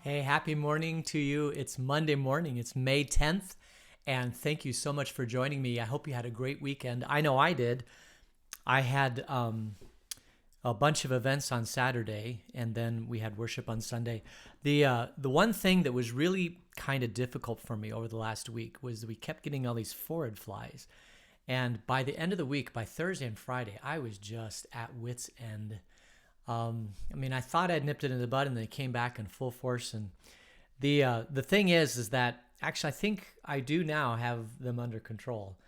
Hey, happy morning to you. It's Monday morning. It's May 10th. And thank you so much for joining me. I hope you had a great weekend. I know I did. I had a bunch of events on Saturday, and then we had worship on Sunday. The one thing that was really kind of difficult for me over the last week was we kept getting all these forward flies. And by the end of the week, by Thursday and Friday, I was just at wit's end. I thought I'd nipped it in the bud, and then it came back in full force. And the thing is that actually I think I do now have them under control.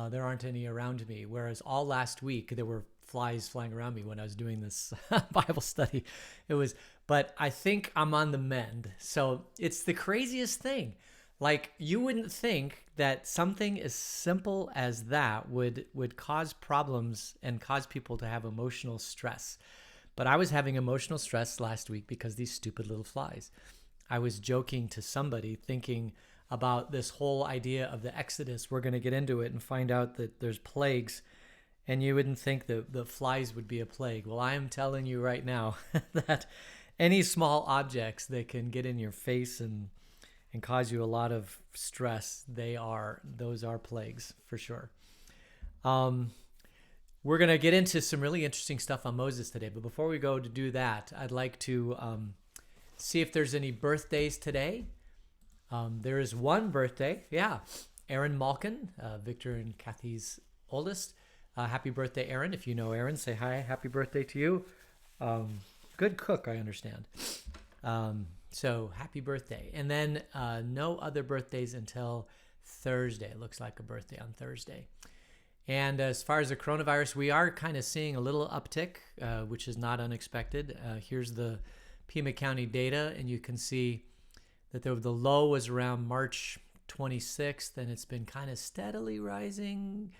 There aren't any around me, whereas all last week there were flies flying around me when I was doing this Bible study. But I think I'm on the mend. So it's the craziest thing. Like, you wouldn't think that something as simple as that would cause problems and cause people to have emotional stress. But I was having emotional stress last week because these stupid little flies. I was joking to somebody thinking about this whole idea of the Exodus. We're going to get into it and find out that there's plagues, and you wouldn't think that the flies would be a plague. Well, I am telling you right now that any small objects that can get in your face and cause you a lot of stress, those are plagues for sure. We're going to get into some really interesting stuff on Moses today. But before we go to do that, I'd like to see if there's any birthdays today. There is one birthday. Yeah. Aaron Malkin, Victor and Kathy's oldest. Happy birthday, Aaron. If you know Aaron, say hi. Happy birthday to you. Good cook, I understand. So happy birthday. And then no other birthdays until Thursday. It looks like a birthday on Thursday. And as far as the coronavirus, we are kind of seeing a little uptick, which is not unexpected. Here's the Pima County data, and you can see that the low was around March 26th, and it's been kind of steadily rising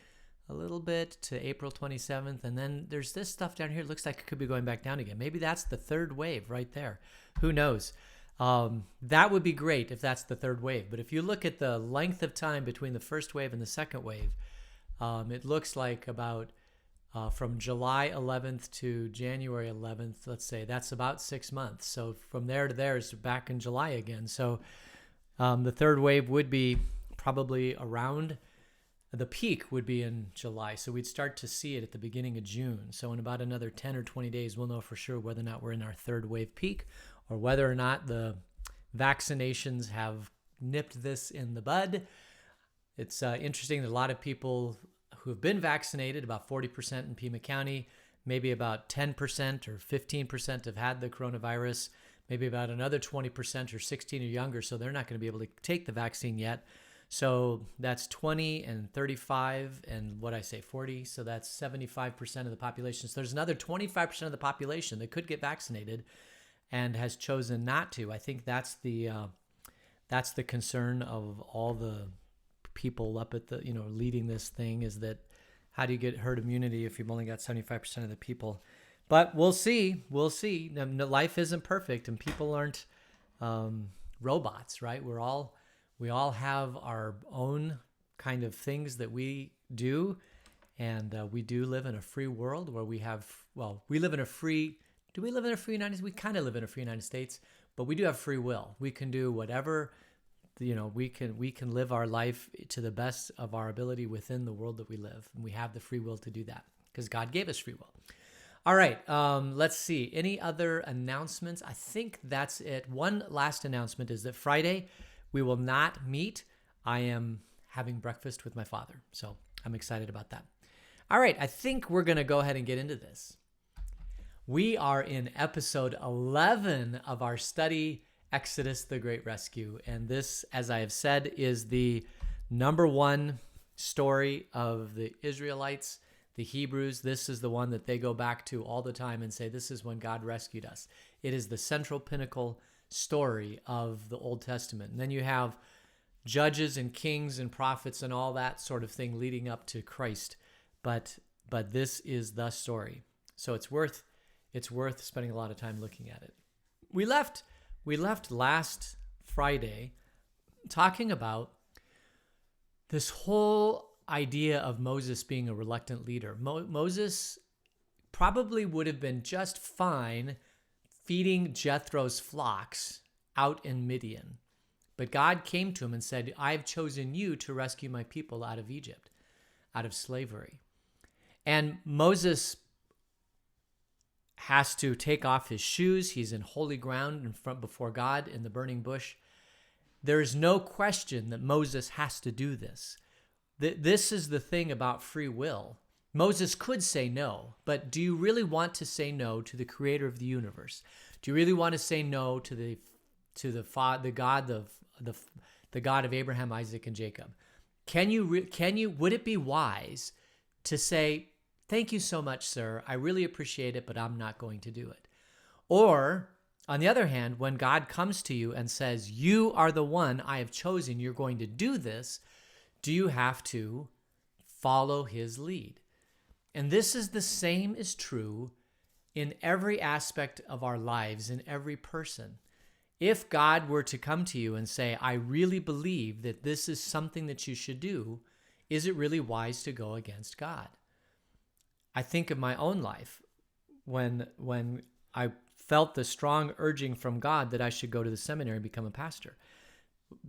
a little bit to April 27th. And then there's this stuff down here. It looks like it could be going back down again. Maybe that's the third wave right there. Who knows? That would be great if that's the third wave. But if you look at the length of time between the first wave and the second wave, it looks like about from July 11th to January 11th, let's say, that's about 6 months. So from there to there is back in July again. So the third wave would be probably around, the peak would be in July. So we'd start to see it at the beginning of June. So in about another 10 or 20 days, we'll know for sure whether or not we're in our third wave peak, or whether or not the vaccinations have nipped this in the bud. It's interesting that a lot of people who have been vaccinated, about 40% in Pima County, maybe about 10% or 15% have had the coronavirus, maybe about another 20% or 16 or younger, so they're not going to be able to take the vaccine yet. So that's 20 and 35 and 40, so that's 75% of the population. So there's another 25% of the population that could get vaccinated and has chosen not to. I think that's the concern of all the people up at the, leading this thing, is that how do you get herd immunity if you've only got 75% of the people? But we'll see. Life isn't perfect, and people aren't robots, right? We all have our own kind of things that we do, and we do live in a free world where we live in a free. Do we live in a free United States? We kind of live in a free United States, but we do have free will. We can do whatever. We can live our life to the best of our ability within the world that we live. And we have the free will to do that because God gave us free will. All right. Let's see. Any other announcements? I think that's it. One last announcement is that Friday we will not meet. I am having breakfast with my father. So I'm excited about that. All right. I think we're going to go ahead and get into this. We are in episode 11 of our study, Exodus, the Great Rescue. And this, as I have said, is the number one story of the Israelites, the Hebrews. This is the one that they go back to all the time and say, this is when God rescued us. It is the central pinnacle story of the Old Testament. And then you have judges and kings and prophets and all that sort of thing leading up to Christ. But this is the story. So it's worth spending a lot of time looking at it. We left last Friday talking about this whole idea of Moses being a reluctant leader. Moses probably would have been just fine feeding Jethro's flocks out in Midian. But God came to him and said, I've chosen you to rescue my people out of Egypt, out of slavery. And Moses has to take off his shoes. He's in holy ground in front before God in the burning bush. There is no question that Moses has to do this. This is the thing about free will. Moses could say no, but do you really want to say no to the creator of the universe? Do you really want to say no to the God of Abraham, Isaac, and Jacob? Would it be wise to say, thank you so much, sir, I really appreciate it, but I'm not going to do it? Or, on the other hand, when God comes to you and says, you are the one I have chosen, you're going to do this, do you have to follow his lead? And this is the same is true in every aspect of our lives, in every person. If God were to come to you and say, I really believe that this is something that you should do, is it really wise to go against God? I think of my own life when I felt the strong urging from God that I should go to the seminary and become a pastor.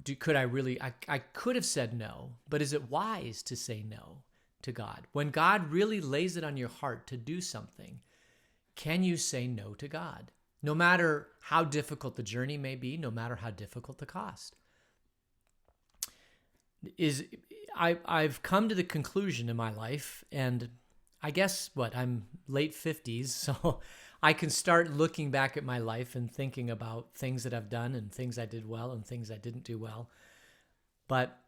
I could have said no, but is it wise to say no to God? When God really lays it on your heart to do something, can you say no to God? No matter how difficult the journey may be, no matter how difficult the cost. I've come to the conclusion in my life, and I guess I'm late 50s, so I can start looking back at my life and thinking about things that I've done and things I did well and things I didn't do well. But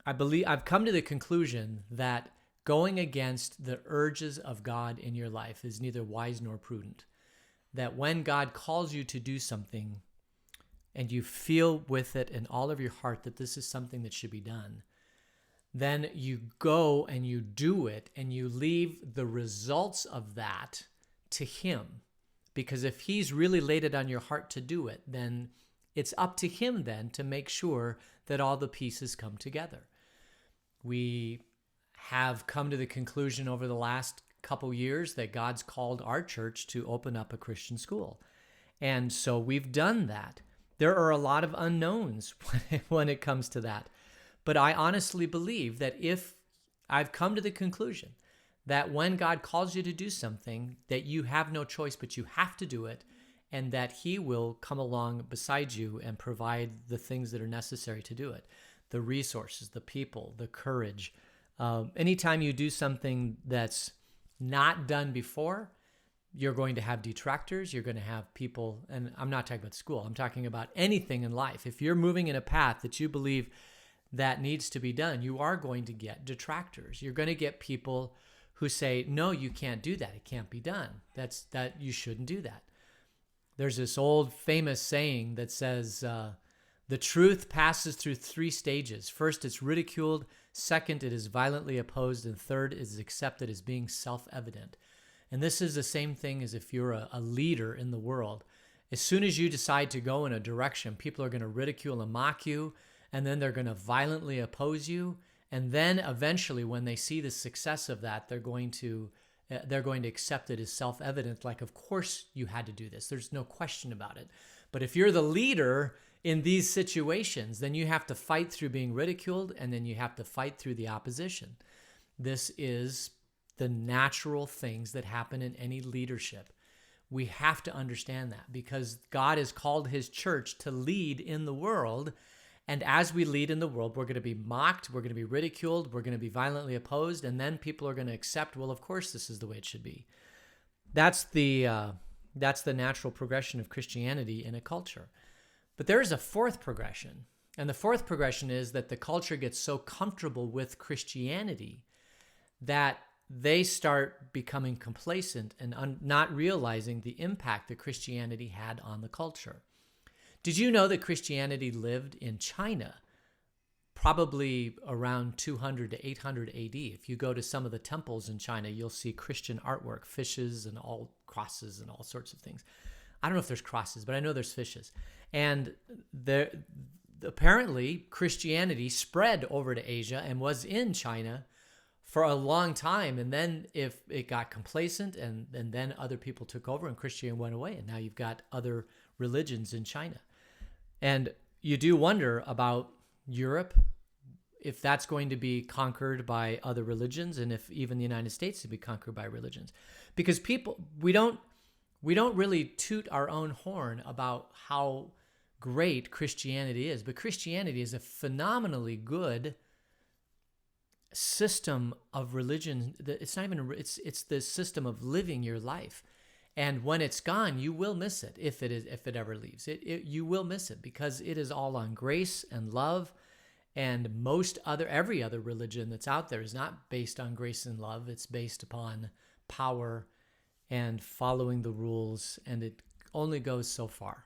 I believe I've come to the conclusion that going against the urges of God in your life is neither wise nor prudent. That when God calls you to do something and you feel with it in all of your heart that this is something that should be done, then you go and you do it and you leave the results of that to him. Because if he's really laid it on your heart to do it, then it's up to him then to make sure that all the pieces come together. We have come to the conclusion over the last couple years that God's called our church to open up a Christian school. And so we've done that. There are a lot of unknowns when it comes to that. But I honestly believe that if I've come to the conclusion that when God calls you to do something, that you have no choice, but you have to do it, and that he will come along beside you and provide the things that are necessary to do it. The resources, the people, the courage. Anytime you do something that's not done before, you're going to have detractors. You're going to have people, and I'm not talking about school. I'm talking about anything in life. If you're moving in a path that you believe that needs to be done, you are going to get detractors. You're going to get people who say, no, you can't do that. It can't be done. You shouldn't do that. There's this old famous saying that says, the truth passes through 3 stages. First, it's ridiculed. Second, it is violently opposed. And third, it is accepted as being self-evident. And this is the same thing as if you're a leader in the world. As soon as you decide to go in a direction, people are going to ridicule and mock you, and then they're going to violently oppose you. And then eventually, when they see the success of that, they're going to accept it as self-evident, like, of course you had to do this. There's no question about it. But if you're the leader in these situations, then you have to fight through being ridiculed, and then you have to fight through the opposition. This is the natural things that happen in any leadership. We have to understand that because God has called his church to lead in the world. And as we lead in the world, we're going to be mocked, we're going to be ridiculed, we're going to be violently opposed, and then people are going to accept, well, of course, this is the way it should be. That's the natural progression of Christianity in a culture. But there is a fourth progression, and the fourth progression is that the culture gets so comfortable with Christianity that they start becoming complacent and not realizing the impact that Christianity had on the culture. Did you know that Christianity lived in China probably around 200 to 800 AD? If you go to some of the temples in China, you'll see Christian artwork, fishes and all crosses and all sorts of things. I don't know if there's crosses, but I know there's fishes. And apparently Christianity spread over to Asia and was in China for a long time. And then if it got complacent and then other people took over and Christianity went away. And now you've got other religions in China. And you do wonder about Europe, if that's going to be conquered by other religions, and if even the United States to be conquered by religions. Because we don't really toot our own horn about how great Christianity is, but Christianity is a phenomenally good system of religion. It's not even it's the system of living your life. And when it's gone, you will miss it if it ever leaves. You will miss it, because it is all on grace and love. And every other religion that's out there is not based on grace and love. It's based upon power and following the rules, and it only goes so far.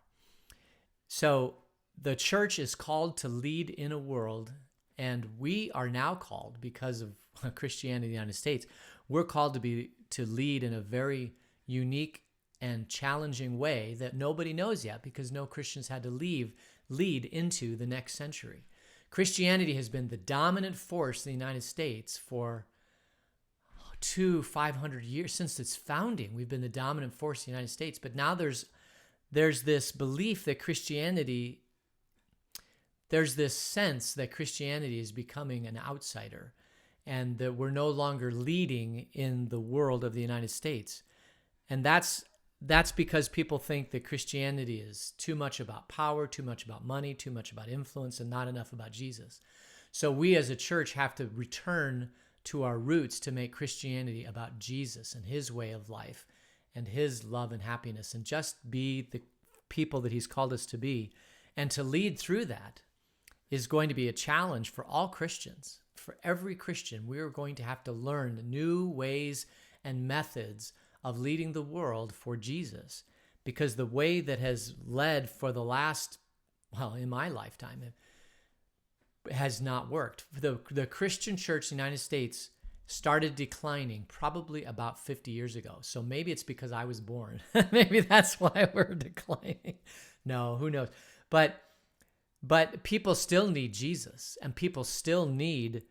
So the church is called to lead in a world, and we are now called, because of Christianity in the United States, we're called to lead in a very unique and challenging way that nobody knows yet, because no Christians had to lead into the next century. Christianity has been the dominant force in the United States for 500 years. Since its founding, we've been the dominant force in the United States. But now there's this belief that there's this sense that Christianity is becoming an outsider, and that we're no longer leading in the world of the United States. And that's because people think that Christianity is too much about power, too much about money, too much about influence, and not enough about Jesus. So we as a church have to return to our roots to make Christianity about Jesus and his way of life and his love and happiness, and just be the people that he's called us to be. And to lead through that is going to be a challenge for all Christians. For every Christian, we are going to have to learn new ways and methods of leading the world for Jesus, because the way that has led for the last, in my lifetime, has not worked. The Christian church in the United States started declining probably about 50 years ago. So maybe it's because I was born. Maybe that's why we're declining. No, who knows? But people still need Jesus, and people still need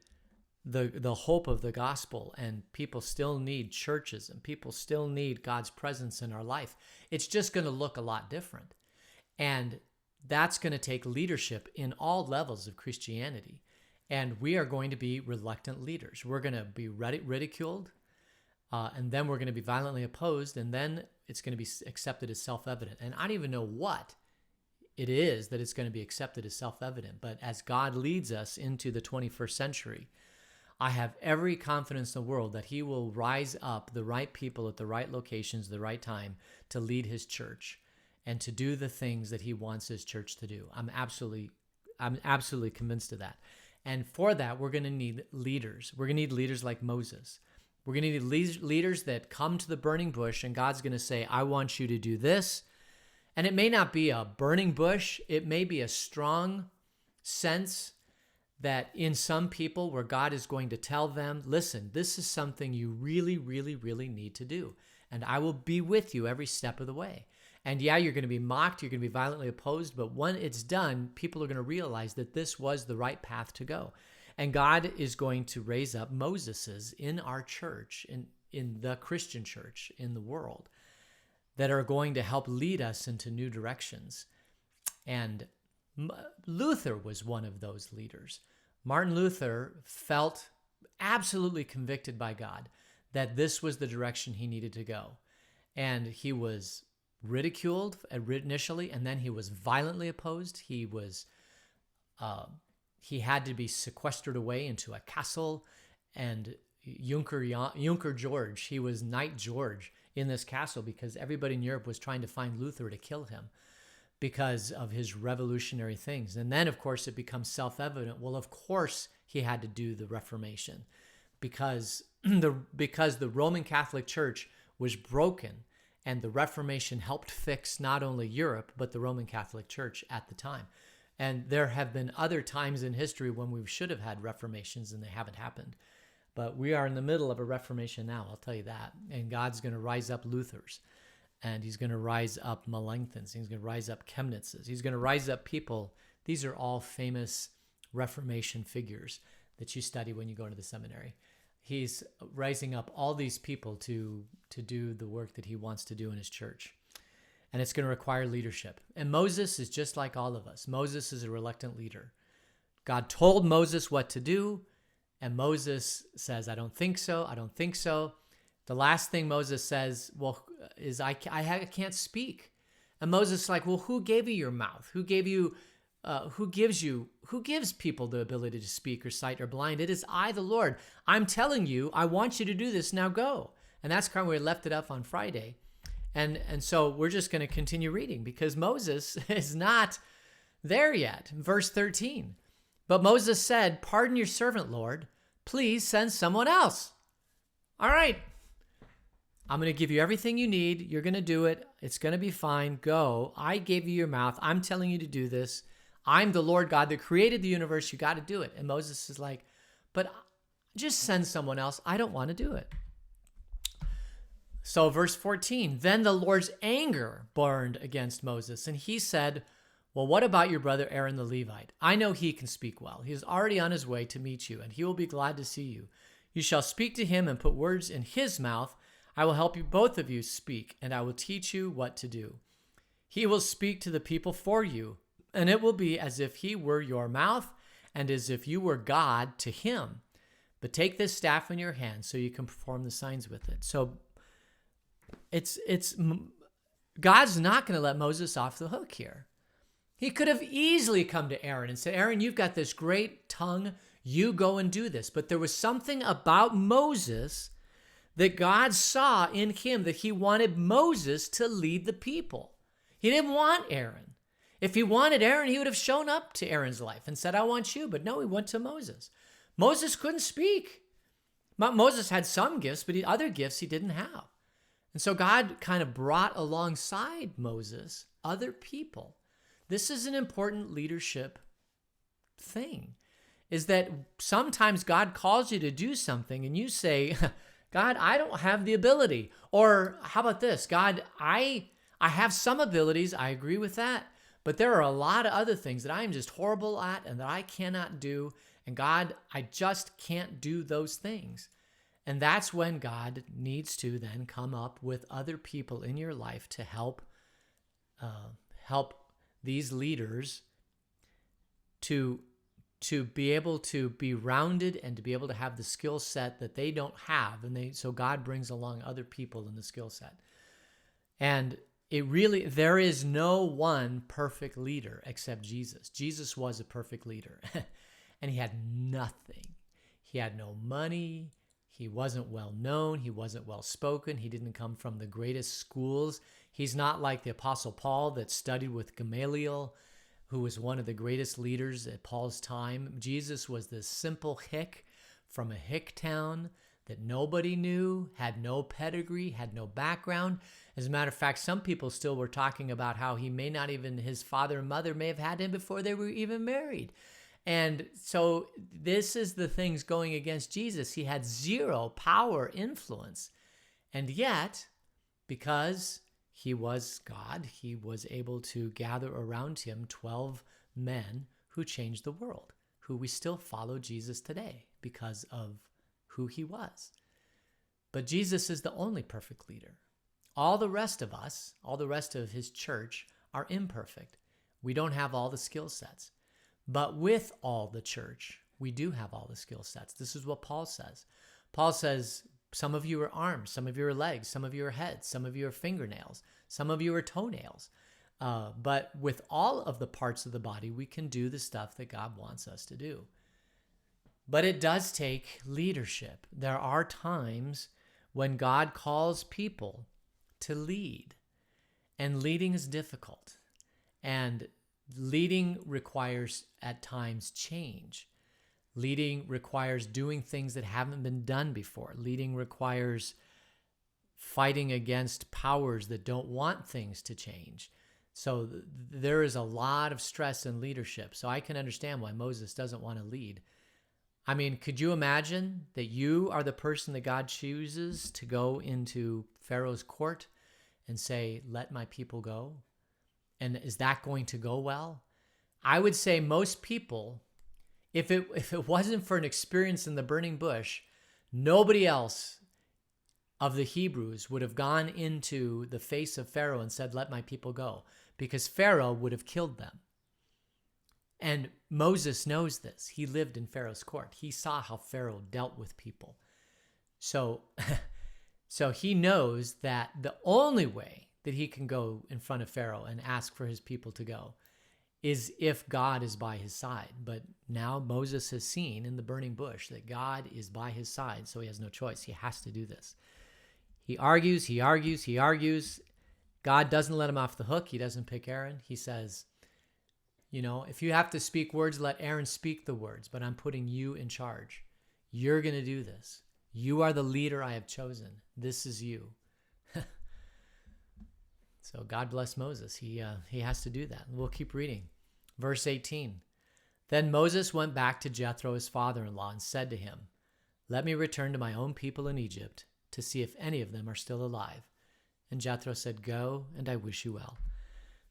the hope of the gospel, and people still need churches, and people still need God's presence in our life. It's just going to look a lot different. And that's going to take leadership in all levels of Christianity. And we are going to be reluctant leaders. We're going to be ridiculed, and then we're going to be violently opposed, and then it's going to be accepted as self-evident. And I don't even know what it is that it's going to be accepted as self-evident. But as God leads us into the 21st century, I have every confidence in the world that he will rise up the right people at the right locations, the right time, to lead his church and to do the things that he wants his church to do. I'm absolutely convinced of that. And for that, we're going to need leaders. We're going to need leaders like Moses. We're going to need leaders that come to the burning bush, and God's going to say, I want you to do this. And it may not be a burning bush. It may be a strong sense that in some people where God is going to tell them, listen, this is something you really, really, really need to do. And I will be with you every step of the way. And yeah, you're going to be mocked. You're going to be violently opposed. But when it's done, people are going to realize that this was the right path to go. And God is going to raise up Moseses in our church, in the Christian church, in the world, that are going to help lead us into new directions. And Luther was one of those leaders. Martin Luther felt absolutely convicted by God that this was the direction he needed to go. And he was ridiculed initially, and then he was violently opposed. He had to be sequestered away into a castle, and Junker George, he was Knight George in this castle, because everybody in Europe was trying to find Luther to kill him because of his revolutionary things. And then, of course, it becomes self-evident. Well, of course, he had to do the Reformation because the Roman Catholic Church was broken, and the Reformation helped fix not only Europe, but the Roman Catholic Church at the time. And there have been other times in history when we should have had reformations and they haven't happened. But we are in the middle of a reformation now, I'll tell you that. And God's going to rise up Luthers. And he's going to rise up Melanchthons. He's going to rise up Chemnitzes. He's going to rise up people. These are all famous Reformation figures that you study when you go to the seminary. He's rising up all these people to do the work that he wants to do in his church. and it's going to require leadership. And Moses is just like all of us. Moses is a reluctant leader. God told Moses what to do, and Moses says, I don't think so. I don't think so. The last thing Moses says, is I can't speak. And Moses is like, well, who gave you your mouth? Who gives people the ability to speak or sight or blind? It is I, the Lord. I'm telling you, I want you to do this. Now go. And that's kind of where we left it up on Friday. And so we're just going to continue reading because Moses is not there yet. Verse 13. But Moses said, pardon your servant, Lord. Please send someone else. All right. I'm going to give you everything you need. You're going to do it. It's going to be fine. Go. I gave you your mouth. I'm telling you to do this. I'm the Lord God that created the universe. You got to do it. And Moses is like, but just send someone else. I don't want to do it. So verse 14, then the Lord's anger burned against Moses. And he said, well, what about your brother Aaron the Levite? I know he can speak well. He is already on his way to meet you, and he will be glad to see you. You shall speak to him and put words in his mouth. I will help you, both of you, speak, and I will teach you what to do. He will speak to the people for you, and it will be as if he were your mouth and as if you were God to him. But take this staff in your hand so you can perform the signs with it. So God's not going to let Moses off the hook here. He could have easily come to Aaron and said, Aaron, you've got this great tongue. You go and do this. But there was something about Moses that God saw in him that he wanted Moses to lead the people. He didn't want Aaron. If he wanted Aaron, he would have shown up to Aaron's life and said, I want you. But no, he went to Moses. Moses couldn't speak. Moses had some gifts, but other gifts he didn't have. And so God kind of brought alongside Moses other people. This is an important leadership thing, is that sometimes God calls you to do something and you say, God, I don't have the ability. Or how about this? God, I have some abilities. I agree with that. But there are a lot of other things that I am just horrible at and that I cannot do. And God, I just can't do those things. And that's when God needs to then come up with other people in your life to help these leaders to be able to be rounded and to be able to have the skill set that they don't have. And so God brings along other people in the skill set. And there is no one perfect leader except Jesus. Jesus was a perfect leader and he had nothing. He had no money. He wasn't well known. He wasn't well spoken. He didn't come from the greatest schools. He's not like the Apostle Paul that studied with Gamaliel, who was one of the greatest leaders at Paul's time. Jesus was this simple hick from a hick town that nobody knew, had no pedigree, had no background. As a matter of fact, some people still were talking about how he may not even, his father and mother may have had him before they were even married. And so this is the things going against Jesus. He had zero power, influence. And yet, because he was God, he was able to gather around him 12 men who changed the world, who we still follow Jesus today because of who he was. But Jesus is the only perfect leader. All the rest of us, all the rest of his church are imperfect. We don't have all the skill sets. But with all the church, we do have all the skill sets. This is what Paul says. Paul says, some of you are arms, some of you are legs, some of you are heads, some of you are fingernails, some of you are toenails. But with all of the parts of the body, we can do the stuff that God wants us to do. But it does take leadership. There are times when God calls people to lead, and leading is difficult. And leading requires, at times, change. Leading requires doing things that haven't been done before. Leading requires fighting against powers that don't want things to change. So there is a lot of stress in leadership. So I can understand why Moses doesn't want to lead. I mean, could you imagine that you are the person that God chooses to go into Pharaoh's court and say, let my people go? And is that going to go well? I would say most people, if it wasn't for an experience in the burning bush, nobody else of the Hebrews would have gone into the face of Pharaoh and said, "Let my people go," because Pharaoh would have killed them. And Moses knows this. He lived in Pharaoh's court. He saw how Pharaoh dealt with people. So, so he knows that the only way that he can go in front of Pharaoh and ask for his people to go is if God is by his side. But now Moses has seen in the burning bush that God is by his side, so he has no choice. He has to do this. He argues. God doesn't let him off the hook. He doesn't pick Aaron. He says, if you have to speak words, let Aaron speak the words, but I'm putting you in charge. You're going to do this. You are the leader I have chosen. This is you. So God bless Moses. He has to do that. We'll keep reading. Verse 18. Then Moses went back to Jethro, his father-in-law, and said to him, "Let me return to my own people in Egypt to see if any of them are still alive." And Jethro said, "Go, and I wish you well."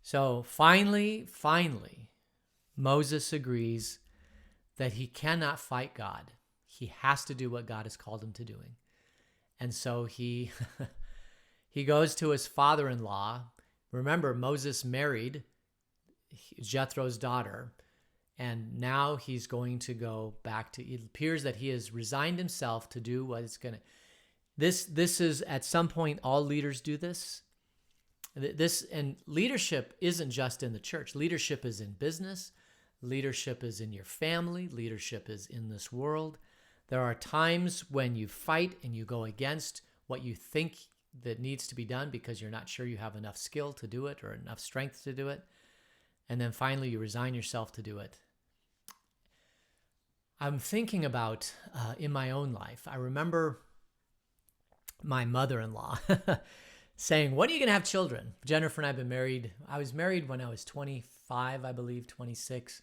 So finally, Moses agrees that he cannot fight God. He has to do what God has called him to doing. And so he goes to his father-in-law. Remember, Moses married Jethro's daughter, and now he's going to go back to, it appears that he has resigned himself to do what it's going to. This is, at some point, all leaders do this. And leadership isn't just in the church. Leadership is in business. Leadership is in your family. Leadership is in this world. There are times when you fight and you go against what you think that needs to be done because you're not sure you have enough skill to do it or enough strength to do it. And then finally you resign yourself to do it. I'm thinking about in my own life, I remember my mother-in-law saying, "When are you going to have children?" Jennifer and I have been married. I was married when I was 25, I believe, 26.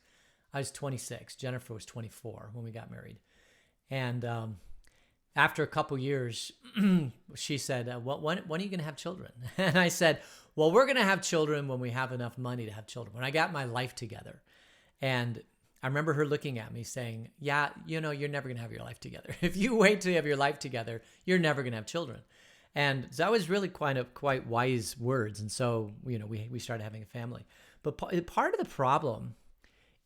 I was 26. Jennifer was 24 when we got married. And after a couple years, she said, when are you going to have children? And I said, well, we're going to have children when we have enough money to have children, when I got my life together. And I remember her looking at me saying, yeah, you're never going to have your life together. If you wait till you have your life together, you're never going to have children. And that was really quite wise words. And so, we started having a family. But part of the problem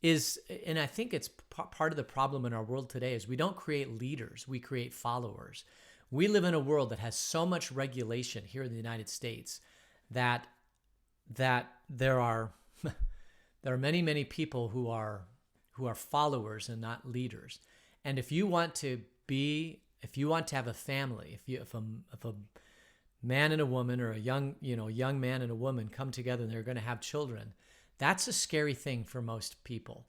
is, and I think it's part of the problem in our world today, is we don't create leaders, we create followers. We live in a world that has so much regulation here in the United States that there are many people who are followers and not leaders. And if you want to have a family, if a man and a woman, or a young man and a woman come together and they're going to have children, that's a scary thing for most people.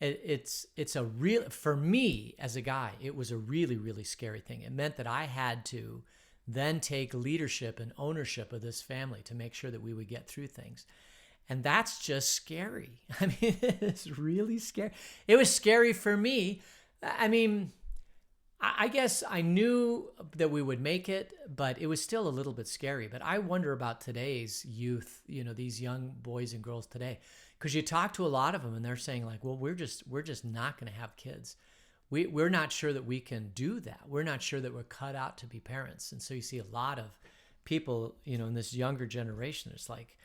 For me as a guy, it was a really, really scary thing. It meant that I had to then take leadership and ownership of this family to make sure that we would get through things. And that's just scary. I mean, it's really scary. It was scary for me. I mean, I guess I knew that we would make it, but it was still a little bit scary. But I wonder about today's youth, these young boys and girls today, because you talk to a lot of them and they're saying like, well, we're just not going to have kids. We're not sure that we can do that. We're not sure that we're cut out to be parents. And so you see a lot of people, in this younger generation, it's like,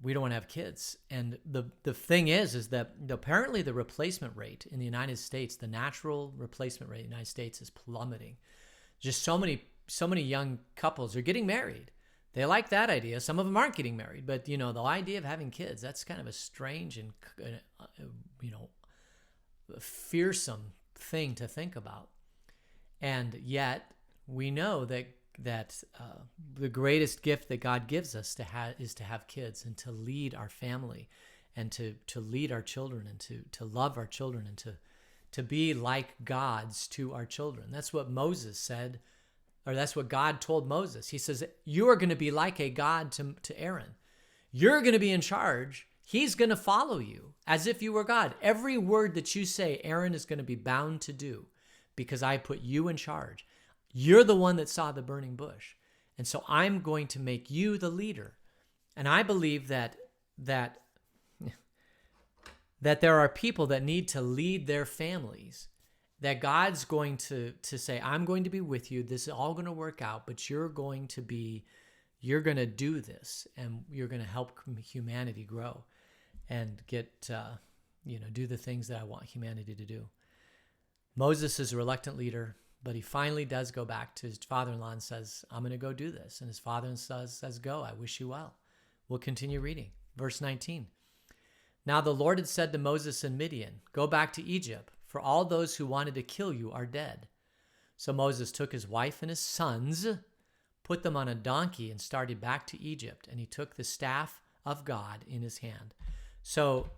we don't want to have kids. And the thing is that apparently the replacement rate in the United States, the natural replacement rate in the United States is plummeting. Just so many young couples are getting married. They like that idea. Some of them aren't getting married, but the idea of having kids, that's kind of a strange and fearsome thing to think about. And yet we know that the greatest gift that God gives us is to have kids and to lead our family and to lead our children and to love our children and to be like gods to our children. That's what Moses said, or that's what God told Moses. He says, you are going to be like a god to Aaron. You're going to be in charge. He's going to follow you as if you were God. Every word that you say, Aaron is going to be bound to do because I put you in charge. You're the one that saw the burning bush. And so I'm going to make you the leader. And I believe that there are people that need to lead their families that God's going to say, I'm going to be with you. This is all going to work out, but you're going to do this, and you're going to help humanity grow and get, do the things that I want humanity to do. Moses is a reluctant leader, but he finally does go back to his father-in-law and says, I'm going to go do this. And his father-in-law says, go, I wish you well. We'll continue reading. Verse 19. Now the Lord had said to Moses in Midian, go back to Egypt, for all those who wanted to kill you are dead. So Moses took his wife and his sons, put them on a donkey, and started back to Egypt. And he took the staff of God in his hand. So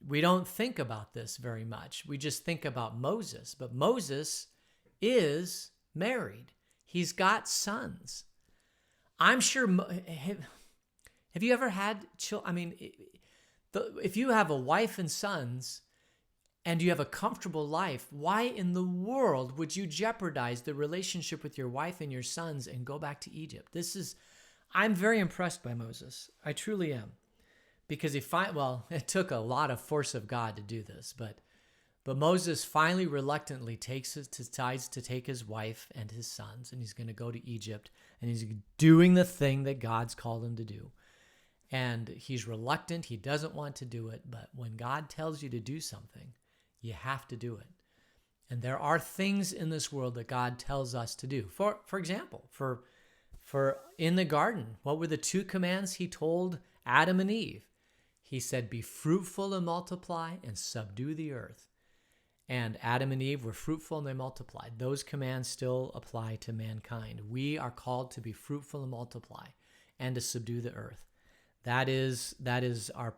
we don't think about this very much. We just think about Moses. But Moses is married. He's got sons. I'm sure. Have you ever had children? I mean, if you have a wife and sons and you have a comfortable life, why in the world would you jeopardize the relationship with your wife and your sons and go back to Egypt? I'm very impressed by Moses. I truly am. Because it took a lot of force of God to do this, but Moses finally reluctantly decides to take his wife and his sons, and he's going to go to Egypt, and he's doing the thing that God's called him to do. And he's reluctant. He doesn't want to do it, but when God tells you to do something, you have to do it. And there are things in this world that God tells us to do. For example, for in the garden, what were the 2 commands he told Adam and Eve? He said, be fruitful and multiply and subdue the earth. And Adam and Eve were fruitful and they multiplied. Those commands still apply to mankind. We are called to be fruitful and multiply and to subdue the earth. That is our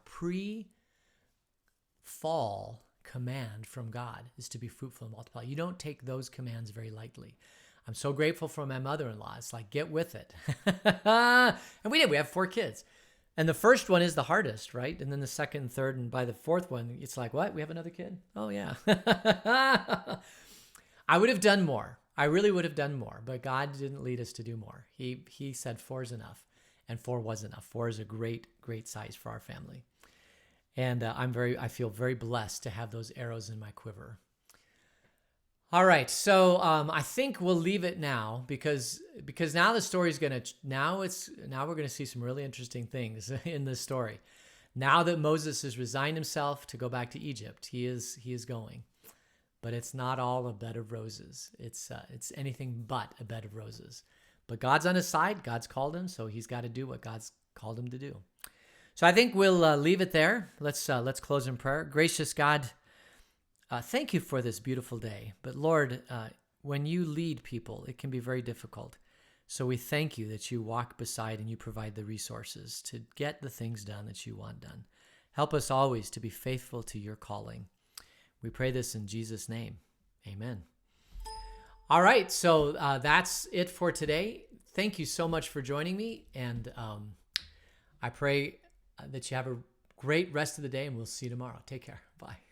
pre-fall command from God, is to be fruitful and multiply. You don't take those commands very lightly. I'm so grateful for my mother-in-law. It's like, get with it. And we did. We have 4 kids. And the first one is the hardest, right? And then the second and third, and by the 4th one, it's like, what? We have another kid? Oh, yeah. I would have done more. I really would have done more, but God didn't lead us to do more. He said 4 is enough, and 4 was enough. 4 is a great, great size for our family. And I feel very blessed to have those arrows in my quiver. All right, so I think we'll leave it now because now the story's now we're gonna see some really interesting things in this story. Now that Moses has resigned himself to go back to Egypt, he is going, but it's not all a bed of roses. It's anything but a bed of roses. But God's on his side. God's called him, so he's got to do what God's called him to do. So I think we'll leave it there. Let's close in prayer. Gracious God, thank you for this beautiful day. But Lord, when you lead people, it can be very difficult. So we thank you that you walk beside and you provide the resources to get the things done that you want done. Help us always to be faithful to your calling. We pray this in Jesus' name. Amen. All right, so that's it for today. Thank you so much for joining me. And I pray that you have a great rest of the day, and we'll see you tomorrow. Take care. Bye.